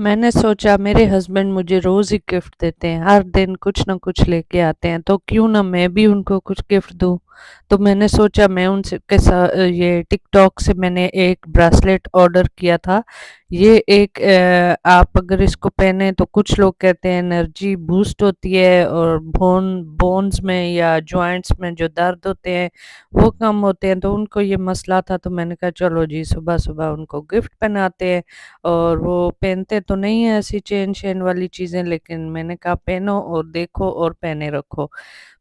میں نے سوچا میرے ہسبینڈ مجھے روز ہی گفٹ دیتے ہیں، ہر دن کچھ نہ کچھ لے کے آتے ہیں، تو کیوں نہ میں بھی ان کو کچھ گفٹ دوں۔ تو میں نے سوچا میں ان سے کے ساتھ یہ ٹک ٹاک سے میں نے ایک بریسلیٹ آرڈر کیا تھا۔ یہ ایک آپ اگر اس کو پہنے تو کچھ لوگ کہتے ہیں انرجی بوسٹ ہوتی ہے اور بونز میں یا جوائنٹس میں جو درد ہوتے ہیں وہ کم ہوتے ہیں، تو ان کو یہ مسئلہ تھا، تو میں نے کہا چلو جی صبح صبح ان کو گفٹ پہناتے ہیں۔ اور وہ پہنتے تو نہیں ہیں ایسی چین شین والی چیزیں، لیکن میں نے کہا پہنو اور دیکھو اور پہنے رکھو۔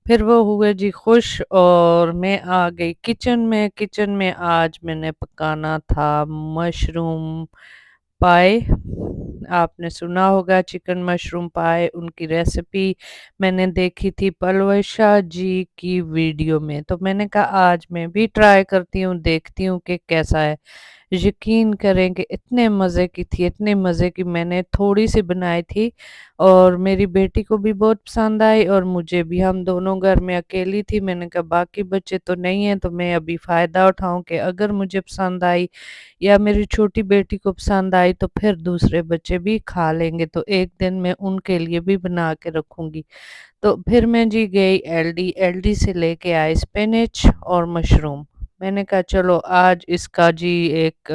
پھر وہ ہوئے جی خوش اور میں آ گئی کچن میں آج میں نے پکانا تھا مشروم پائے۔ آپ نے سنا ہوگا چکن مشروم پائے، ان کی ریسیپی میں نے دیکھی تھی پلوشا جی کی ویڈیو میں، تو میں نے کہا آج میں بھی ٹرائی کرتی ہوں، دیکھتی ہوں کہ کیسا ہے۔ یقین کریں کہ اتنے مزے کی میں نے تھوڑی سی بنائی تھی اور میری بیٹی کو بھی بہت پسند آئی اور مجھے بھی۔ ہم دونوں گھر میں اکیلی تھی، میں نے کہا باقی بچے تو نہیں ہیں تو میں ابھی فائدہ اٹھاؤں کہ اگر مجھے پسند آئی یا میری چھوٹی بیٹی کو پسند آئی تو پھر دوسرے بچے بھی کھا لیں گے، تو ایک دن میں ان کے لیے بھی بنا کے رکھوں گی۔ تو پھر میں جی گئی ایل ڈی سے لے کے آئی اسپینچ اور مشروم۔ میں نے کہا چلو آج اس کا جی ایک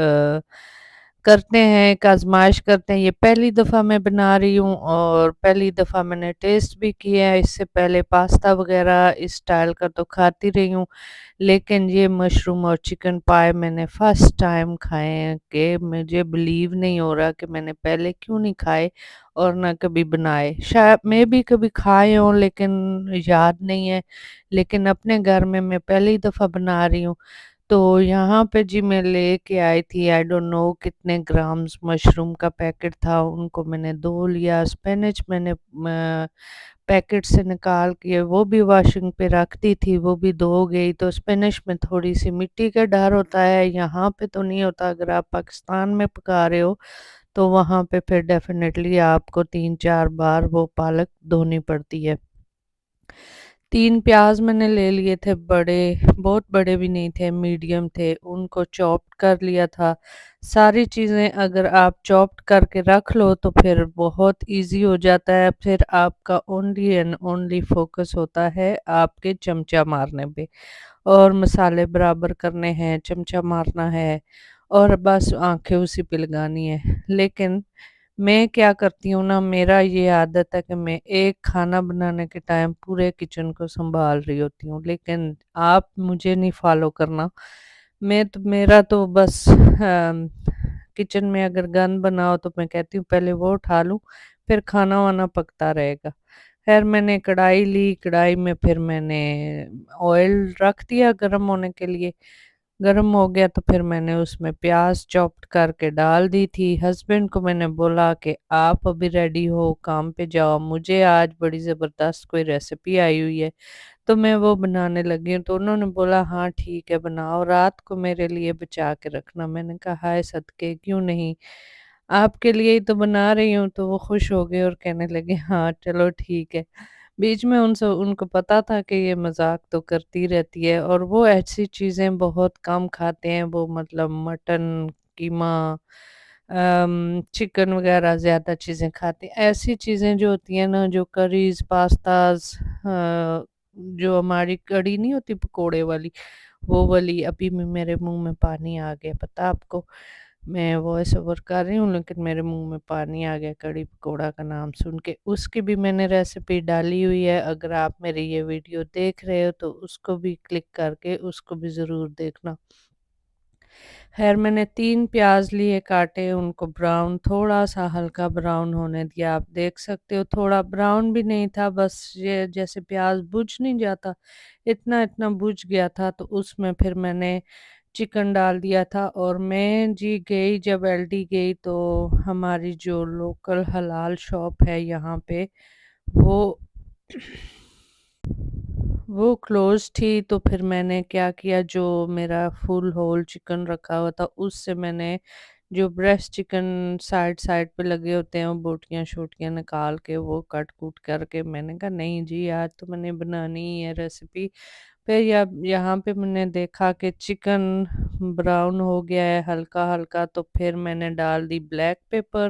کرتے ہیں، ایک آزمائش کرتے ہیں۔ یہ پہلی دفعہ میں بنا رہی ہوں اور پہلی دفعہ میں نے ٹیسٹ بھی کیا ہے، اس سے پہلے پاستا وغیرہ اس سٹائل کا تو کھاتی رہی ہوں، لیکن یہ مشروم اور چکن پائے میں نے فرسٹ ٹائم کھائے ہیں کہ مجھے بلیو نہیں ہو رہا کہ میں نے پہلے کیوں نہیں کھائے اور نہ کبھی بنائے۔ شاید میں بھی کبھی کھائے ہوں لیکن یاد نہیں ہے، لیکن اپنے گھر میں پہلی دفعہ بنا رہی ہوں۔ تو یہاں پہ جی میں لے کے آئی تھی آئی ڈونٹ نو کتنے گرامز مشروم کا پیکٹ تھا، ان کو میں نے دھو لیا۔ اسپینچ میں نے پیکٹ سے نکال کے وہ بھی واشنگ پہ رکھ دی تھی، وہ بھی دھو گئی۔ تو اسپینچ میں تھوڑی سی مٹی کا ڈر ہوتا ہے، یہاں پہ تو نہیں ہوتا، اگر آپ پاکستان میں پکا رہے ہو تو وہاں پہ پھر ڈیفینیٹلی آپ کو 3 4 بار وہ پالک دھونی پڑتی ہے۔ 3 پیاز میں نے لے لیے تھے بڑے، بہت بڑے بھی نہیں تھے، میڈیم تھے، ان کو چاپڈ کر لیا تھا۔ ساری چیزیں اگر آپ چاپڈ کر کے رکھ لو تو پھر بہت ایزی ہو جاتا ہے، پھر آپ کا اونلی اینڈ اونلی فوکس ہوتا ہے آپ کے چمچہ مارنے پہ، اور مسالے برابر کرنے ہیں، چمچہ مارنا ہے اور بس آنکھیں اسی پہ لگانی ہے۔ لیکن میں کیا کرتی ہوں نا، میرا یہ عادت ہے کہ میں ایک کھانا بنانے کے ٹائم پورے کچن کو سنبھال رہی ہوتی ہوں، لیکن آپ مجھے نہیں فالو کرنا۔ میرا تو بس کچن میں اگر گند بناؤ تو میں کہتی ہوں پہلے وہ اٹھا لوں، پھر کھانا وانا پکتا رہے گا۔ خیر میں نے کڑھائی لی، کڑھائی میں پھر میں نے آئل رکھ دیا گرم ہونے کے لیے۔ گرم ہو گیا تو پھر میں نے اس میں پیاز چاپڈ کر کے ڈال دی تھی۔ ہسبینڈ کو میں نے بولا کہ آپ ابھی ریڈی ہو کام پہ جاؤ، مجھے آج بڑی زبردست کوئی ریسیپی آئی ہوئی ہے تو میں وہ بنانے لگی ہوں، تو انہوں نے بولا ہاں ٹھیک ہے بناؤ، رات کو میرے لیے بچا کے رکھنا۔ میں نے کہا ہائے صدقے کیوں نہیں، آپ کے لیے ہی تو بنا رہی ہوں۔ تو وہ خوش ہو گئے اور کہنے لگے ہاں چلو ٹھیک ہے۔ بیچ میں ان کو پتا تھا کہ یہ مذاق تو کرتی رہتی ہے، اور وہ ایسی چیزیں بہت کم کھاتے ہیں، وہ مطلب مٹن، قیمہ، چکن وغیرہ زیادہ چیزیں کھاتے ہیں۔ ایسی چیزیں جو ہوتی ہیں نا، جو کریز پاستاز، جو ہماری کڑی نہیں ہوتی پکوڑے والی، وہ والی، ابھی میں میرے منہ میں پانی آ گیا، پتا آپ کو میں وائس اوور کر رہی ہوں لیکن میرے منہ میں پانی آ گیا کڑی پکوڑا کا نام سن کے۔ اس کی بھی میں نے ریسیپی ڈالی ہوئی ہے، اگر آپ میری یہ ویڈیو دیکھ رہے ہو تو اس کو بھی کلک کر کے اس کو بھی ضرور دیکھنا۔ خیر میں نے 3 پیاز لیے کاٹے، ان کو براؤن، تھوڑا سا ہلکا براؤن ہونے دیا، آپ دیکھ سکتے ہو تھوڑا براؤن بھی نہیں تھا، بس یہ جیسے پیاز بجھ نہیں جاتا اتنا بجھ گیا تھا۔ تو اس میں پھر میں نے چکن ڈال دیا تھا، اور میں جی گئی جب ایل ڈی گئی تو ہماری جو لوکل حلال شاپ ہے یہاں پہ وہ وہ کلوز تھی، تو پھر میں نے کیا کیا، جو میرا فل ہول چکن رکھا ہوا تھا اس سے میں نے جو بریسٹ چکن سائڈ سائڈ پہ لگے ہوتے ہیں وہ بوٹیاں شوٹیاں نکال کے وہ کٹ کوٹ کر کے میں نے کہا نہیں جی آج تو میں نے بنانی ہی ہے ریسیپی۔ پھر یہاں پہ میں نے دیکھا کہ چکن براؤن ہو گیا ہے ہلکا ہلکا، تو پھر میں نے ڈال دی بلیک پیپر